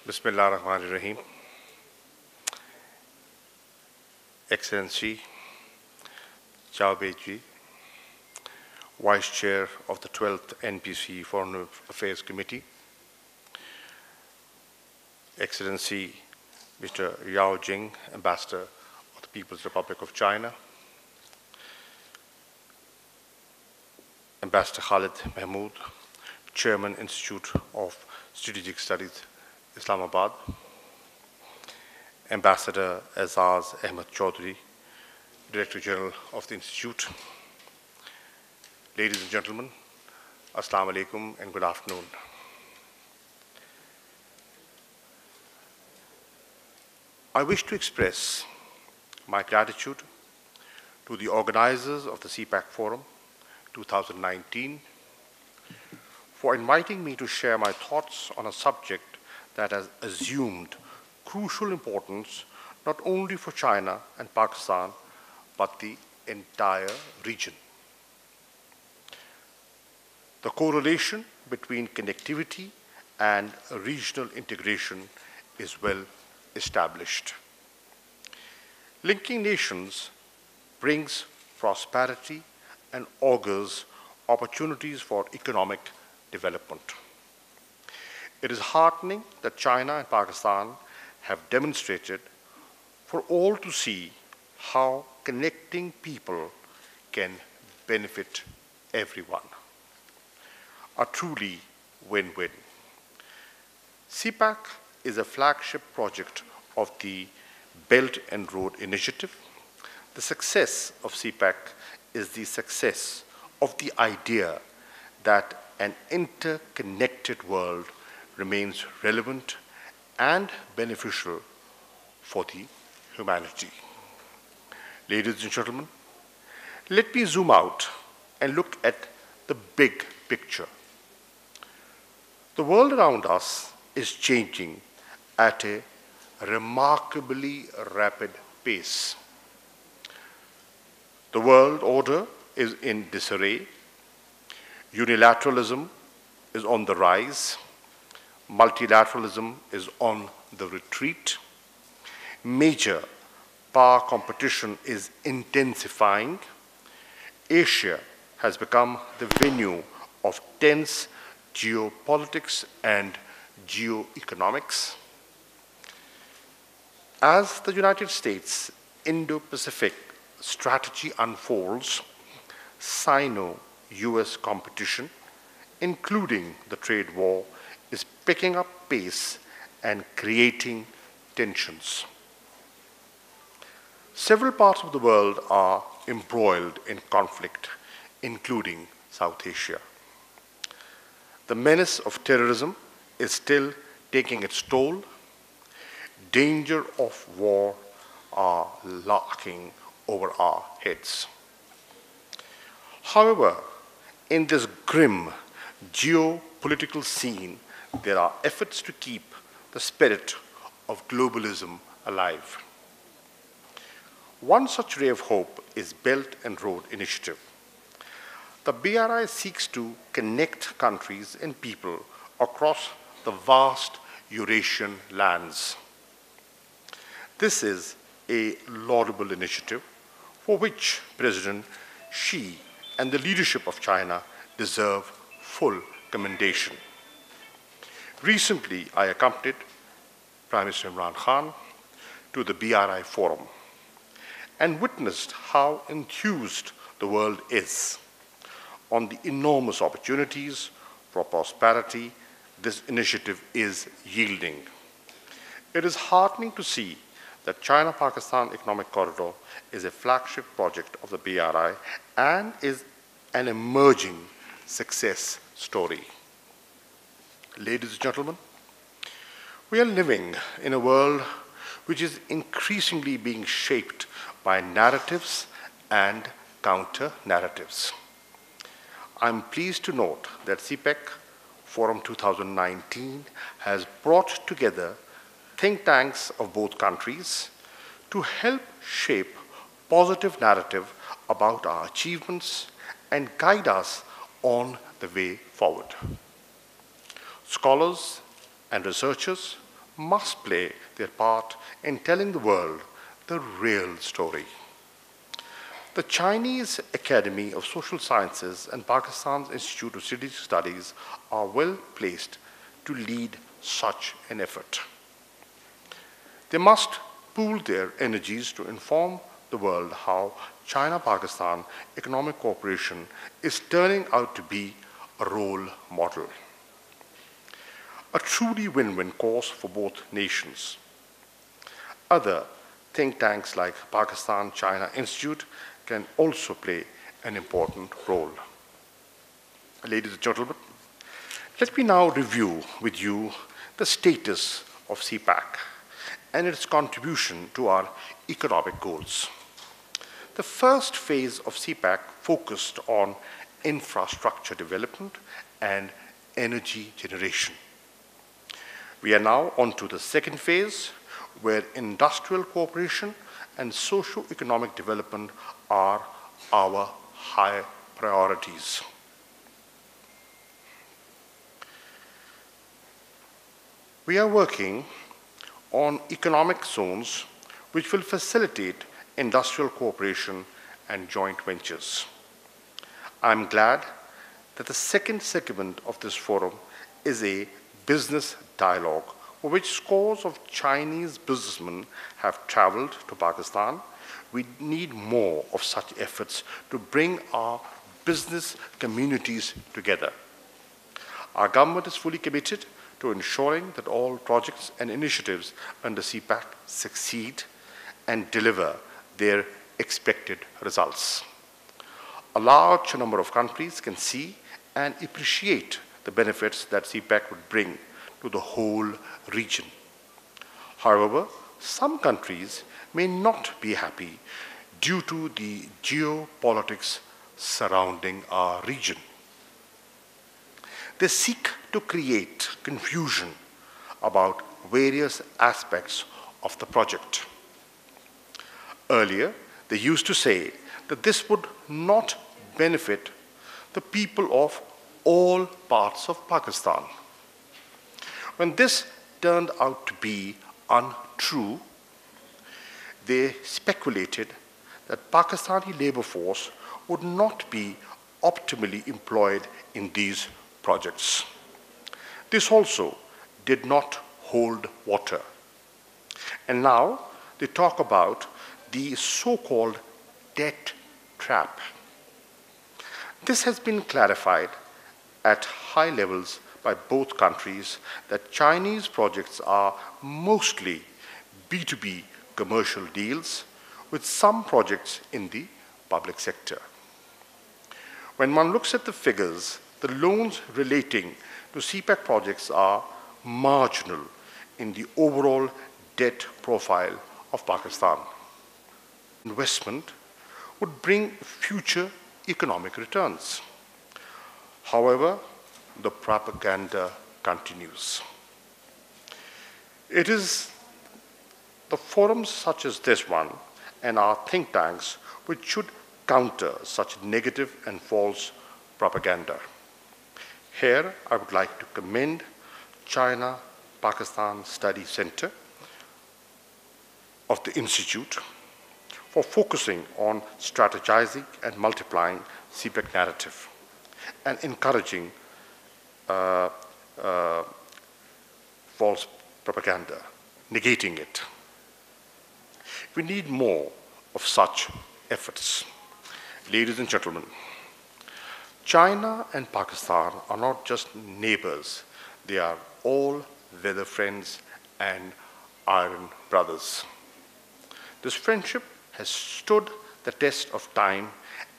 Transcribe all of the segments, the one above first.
Bismillah ar-Rahman ar-Rahim. Excellency, Chao Beji, Vice Chair of the 12th NPC Foreign Affairs Committee, Excellency Mr. Yao Jing, Ambassador of the People's Republic of China, Ambassador Shah Mehmood, Chairman, Institute of Strategic Studies, Islamabad, Ambassador Azaz Ahmed Chaudhry, Director General of the Institute. Ladies and gentlemen, Assalamu alaikum and good afternoon. I wish to express my gratitude to the organizers of the CPEC Forum 2019 for inviting me to share my thoughts on a subject that has assumed crucial importance not only for China and Pakistan, but the entire region. The correlation between connectivity and regional integration is well established. Linking nations brings prosperity and augurs opportunities for economic development. It is heartening that China and Pakistan have demonstrated for all to see how connecting people can benefit everyone. A truly win-win. CPEC is a flagship project of the Belt and Road Initiative. The success of CPEC is the success of the idea that an interconnected world remains relevant and beneficial for the humanity. Ladies and gentlemen, let me zoom out and look at the big picture. The world around us is changing at a remarkably rapid pace. The world order is in disarray. Unilateralism is on the rise. Multilateralism is on the retreat. Major power competition is intensifying. Asia has become the venue of tense geopolitics and geoeconomics. As the United States Indo-Pacific strategy unfolds, Sino-US competition, including the trade war, is picking up pace and creating tensions. Several parts of the world are embroiled in conflict, including South Asia. The menace of terrorism is still taking its toll. Danger of war are lurking over our heads. However, in this grim geopolitical scene, there are efforts to keep the spirit of globalism alive. One such ray of hope is Belt and Road Initiative. The BRI seeks to connect countries and people across the vast Eurasian lands. This is a laudable initiative for which President Xi and the leadership of China deserve full commendation. Recently, I accompanied Prime Minister Imran Khan to the BRI Forum and witnessed how enthused the world is on the enormous opportunities for prosperity this initiative is yielding. It is heartening to see that China-Pakistan Economic Corridor is a flagship project of the BRI and is an emerging success story. Ladies and gentlemen, we are living in a world which is increasingly being shaped by narratives and counter-narratives. I'm pleased to note that CPEC Forum 2019 has brought together think tanks of both countries to help shape positive narrative about our achievements and guide us on the way forward. Scholars and researchers must play their part in telling the world the real story. The Chinese Academy of Social Sciences and Pakistan's Institute of Strategic Studies are well placed to lead such an effort. They must pool their energies to inform the world how China-Pakistan economic cooperation is turning out to be a role model. A truly win-win course for both nations. Other think tanks like Pakistan-China Institute can also play an important role. Ladies and gentlemen, let me now review with you the status of CPEC and its contribution to our economic goals. The first phase of CPEC focused on infrastructure development and energy generation. We are now on to the second phase, where industrial cooperation and socio-economic development are our high priorities. We are working on economic zones which will facilitate industrial cooperation and joint ventures. I'm glad that the second segment of this forum is a business dialogue for which scores of Chinese businessmen have traveled to Pakistan. We need more of such efforts to bring our business communities together. Our government is fully committed to ensuring that all projects and initiatives under CPEC succeed and deliver their expected results. A large number of countries can see and appreciate the benefits that CPEC would bring to the whole region. However, some countries may not be happy due to the geopolitics surrounding our region. They seek to create confusion about various aspects of the project. Earlier, they used to say that this would not benefit the people of all parts of Pakistan. When this turned out to be untrue, they speculated that Pakistani labor force would not be optimally employed in these projects. This also did not hold water. And now they talk about the so-called debt trap. This has been clarified at high levels by both countries that Chinese projects are mostly B2B commercial deals, with some projects in the public sector. When one looks at the figures, the loans relating to CPEC projects are marginal in the overall debt profile of Pakistan. Investment would bring future economic returns. However, the propaganda continues. It is the forums such as this one and our think tanks which should counter such negative and false propaganda. Here, I would like to commend China-Pakistan Study Center of the Institute for focusing on strategizing and multiplying CPEC narrative and encouraging false propaganda, negating it. We need more of such efforts. Ladies and gentlemen, China and Pakistan are not just neighbors, they are all-weather friends and iron brothers. This friendship has stood the test of time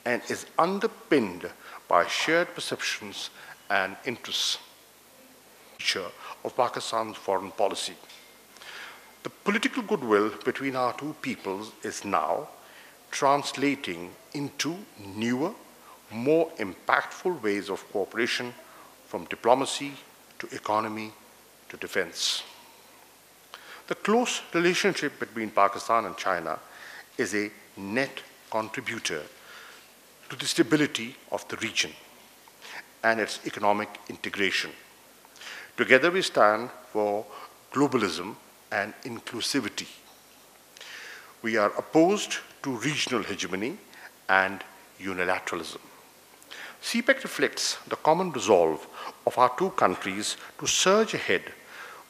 and is underpinned by shared perceptions and interests of Pakistan's foreign policy. The political goodwill between our two peoples is now translating into newer, more impactful ways of cooperation, from diplomacy to economy to defense. The close relationship between Pakistan and China is a net contributor to the stability of the region and its economic integration. Together we stand for globalism and inclusivity. We are opposed to regional hegemony and unilateralism. CPEC reflects the common resolve of our two countries to surge ahead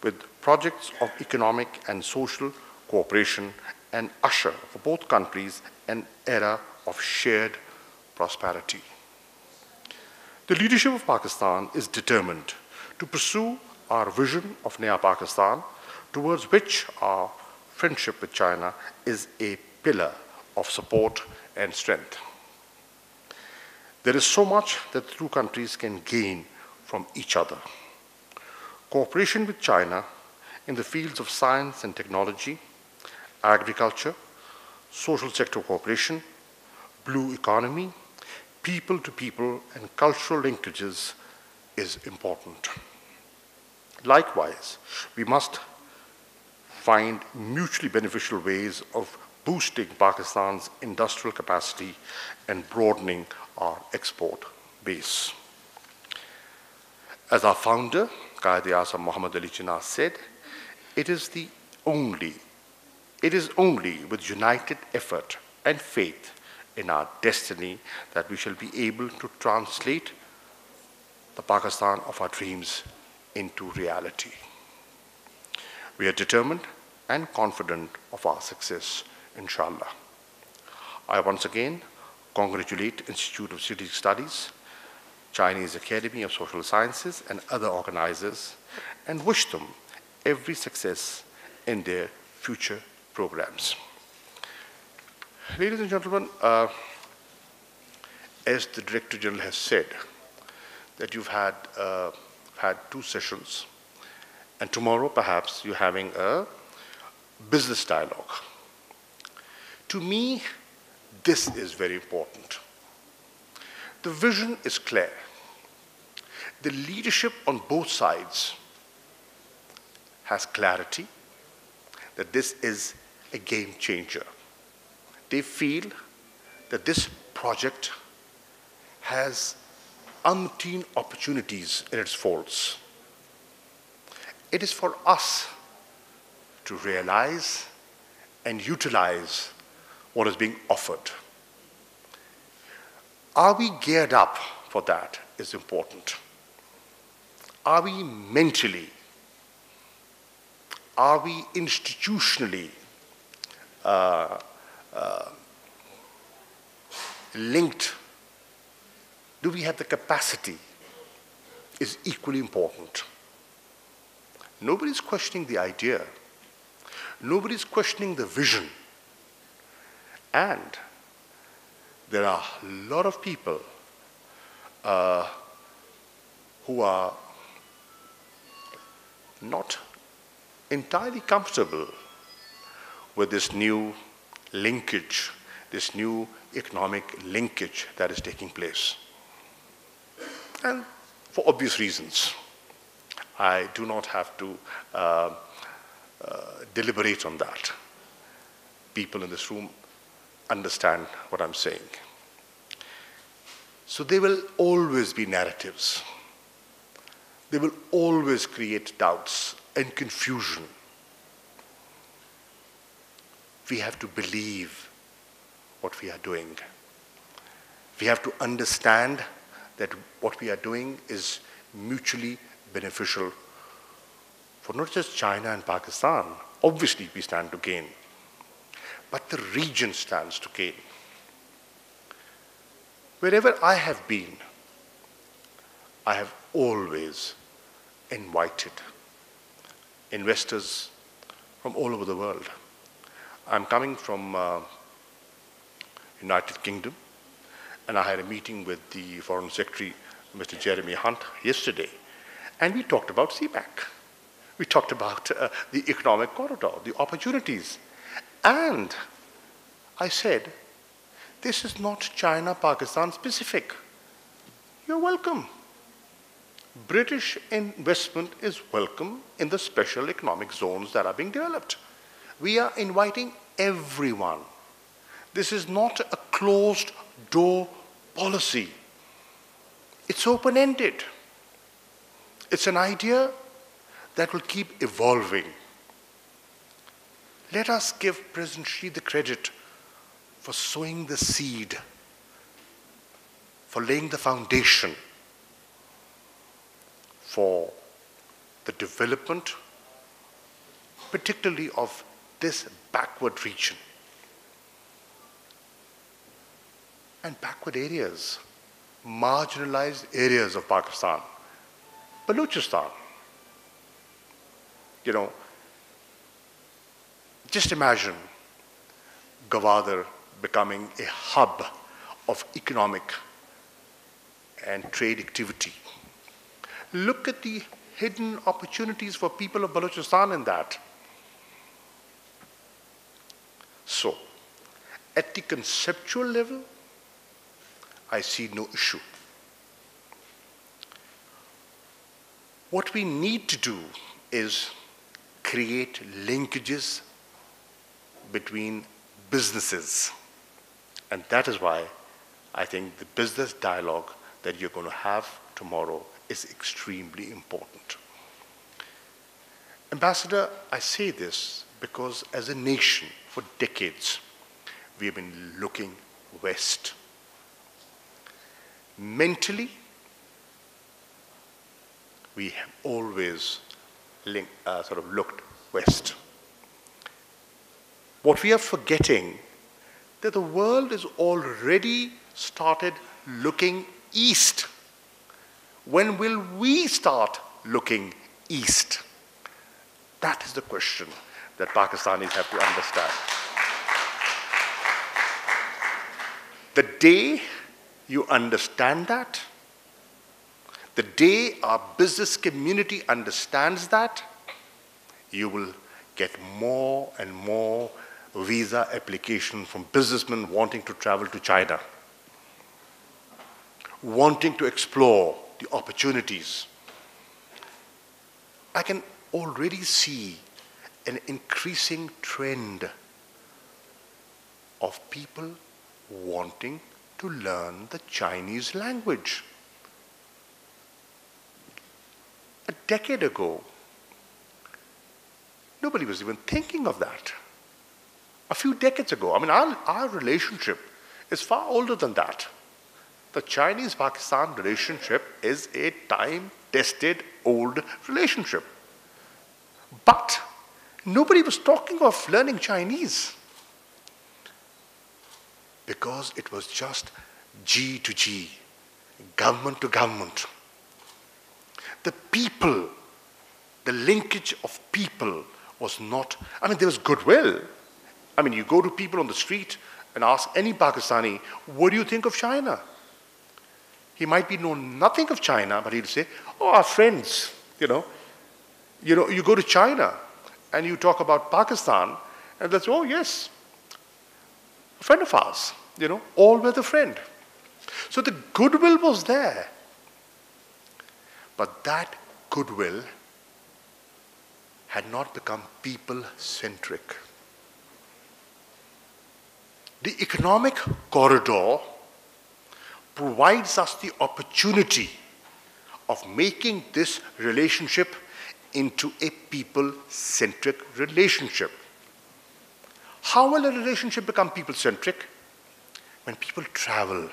with projects of economic and social cooperation and usher for both countries an era of shared prosperity. The leadership of Pakistan is determined to pursue our vision of Naya Pakistan, towards which our friendship with China is a pillar of support and strength. There is so much that the two countries can gain from each other. Cooperation with China in the fields of science and technology, agriculture, social sector cooperation, blue economy, people-to-people and cultural linkages is important. Likewise, we must find mutually beneficial ways of boosting Pakistan's industrial capacity and broadening our export base. As our founder, Quaid-e-Azam Muhammad Ali Jinnah said, it is only with united effort and faith in our destiny that we shall be able to translate the Pakistan of our dreams into reality. We are determined and confident of our success, inshallah. I once again congratulate Institute of Strategic Studies, Chinese Academy of Social Sciences, and other organizers, and wish them every success in their future programs. Ladies and gentlemen, as the Director General has said, that you've had two sessions, and tomorrow perhaps you're having a business dialogue. To me, this is very important. The vision is clear. The leadership on both sides has clarity that this is a game changer. They feel that this project has umpteen opportunities in its folds. It is for us to realize and utilize what is being offered. Are we geared up for that is important. Are we mentally, are we institutionally linked? Do we have the capacity? Is equally important. Nobody's questioning the idea. Nobody's questioning the vision. And there are a lot of people who are not entirely comfortable with this new linkage, this new economic linkage that is taking place. And for obvious reasons, I do not have to deliberate on that. People in this room understand what I'm saying. So there will always be narratives. They will always create doubts and confusion. We have to believe what we are doing. We have to understand that what we are doing is mutually beneficial for not just China and Pakistan. Obviously, we stand to gain, but the region stands to gain. Wherever I have been, I have always invited investors from all over the world. I'm coming from United Kingdom, and I had a meeting with the Foreign Secretary, Mr. Jeremy Hunt, yesterday, and we talked about CPEC. We talked about the economic corridor, the opportunities. And I said, this is not China-Pakistan specific. You're welcome. British investment is welcome in the special economic zones that are being developed. We are inviting everyone. This is not a closed door policy. It's open-ended. It's an idea that will keep evolving. Let us give President Xi the credit for sowing the seed, for laying the foundation for the development, particularly of this backward region and backward areas, marginalized areas of Pakistan, Balochistan. You know, just imagine Gwadar becoming a hub of economic and trade activity. Look at the hidden opportunities for people of Balochistan in that. So, at the conceptual level, I see no issue. What we need to do is create linkages between businesses. And that is why I think the business dialogue that you're going to have tomorrow is extremely important. Ambassador, I say this because as a nation, for decades, we have been looking west. Mentally, we have always sort of looked west. What we are forgetting, that the world has already started looking east. When will we start looking east? That is the question that Pakistanis have to understand. The day you understand that, the day our business community understands that, you will get more and more visa applications from businessmen wanting to travel to China, wanting to explore the opportunities. I can already see an increasing trend of people wanting to learn the Chinese language. A decade ago, nobody was even thinking of that. A few decades ago, I mean, our relationship is far older than that. The Chinese-Pakistan relationship is a time-tested, old relationship. But nobody was talking of learning Chinese because it was just G to G, government to government. The people, the linkage of people was not, I mean, there was goodwill. I mean, you go to people on the street and ask any Pakistani, what do you think of China? He might be know nothing of China, but he'll say, oh, our friends, you know, you go to China and you talk about Pakistan, and they'll say, oh, yes, a friend of ours, you know, all were the friend. So the goodwill was there. But that goodwill had not become people-centric. The economic corridor provides us the opportunity of making this relationship into a people-centric relationship. How will a relationship become people-centric? When people travel.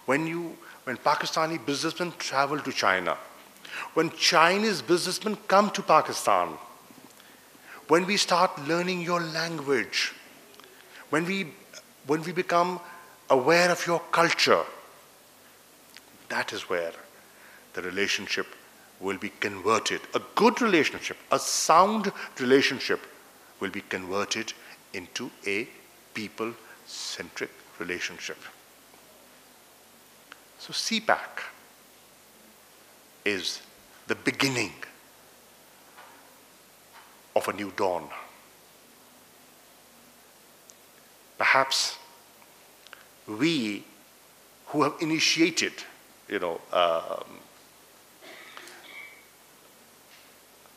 When Pakistani businessmen travel to China. When Chinese businessmen come to Pakistan. When we start learning your language. When we become aware of your culture. That is where the relationship will be converted. A good relationship, a sound relationship will be converted into a people-centric relationship. So CPEC is the beginning of a new dawn. Perhaps we who have initiated,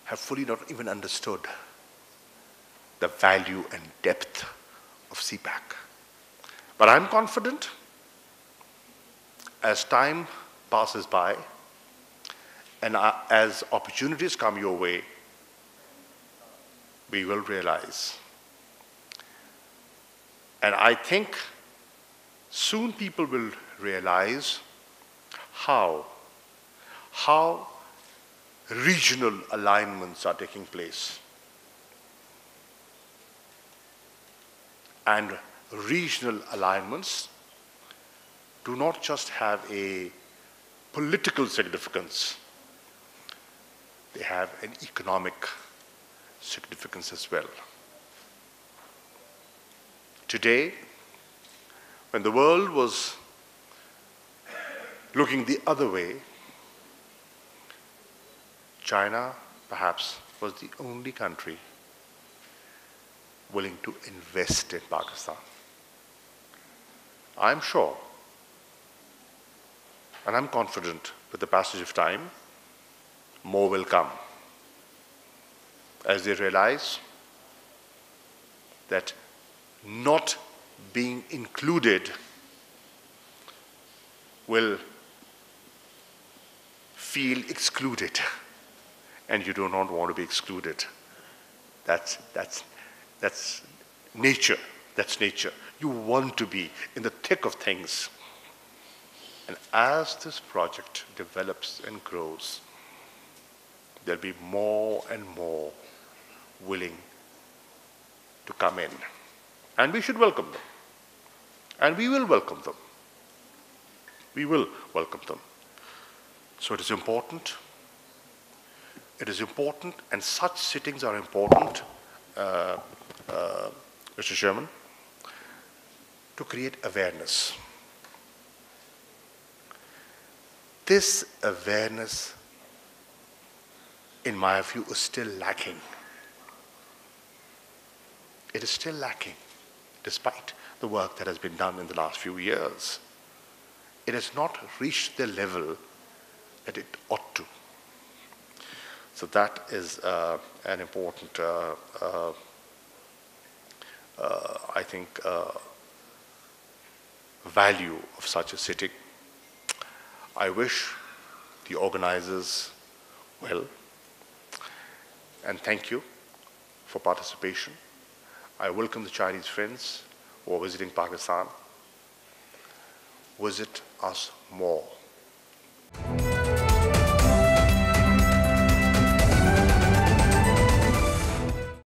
have fully not even understood the value and depth of CPEC. But I'm confident as time passes by And as opportunities come your way, we will realize. And I think soon people will realize how regional alignments are taking place. And regional alignments do not just have a political significance, they have an economic significance as well. Today, when the world was looking the other way, China perhaps was the only country willing to invest in Pakistan. I'm sure, and I'm confident with the passage of time, more will come as they realize that not being included will feel excluded, and you do not want to be excluded. That's nature. That's nature. You want to be in the thick of things. And as this project develops and grows, there'll be more and more willing to come in. And we should welcome them. And we will welcome them. We will welcome them. So it is important. It is important, and such sittings are important, Mr. Chairman, to create awareness. This awareness, in my view, is still lacking. It is still lacking, despite the work that has been done in the last few years. It has not reached the level that it ought to. So that is an important, I think, value of such a sitting. I wish the organizers well, and thank you for participation. I welcome the Chinese friends who are visiting Pakistan. Visit us more.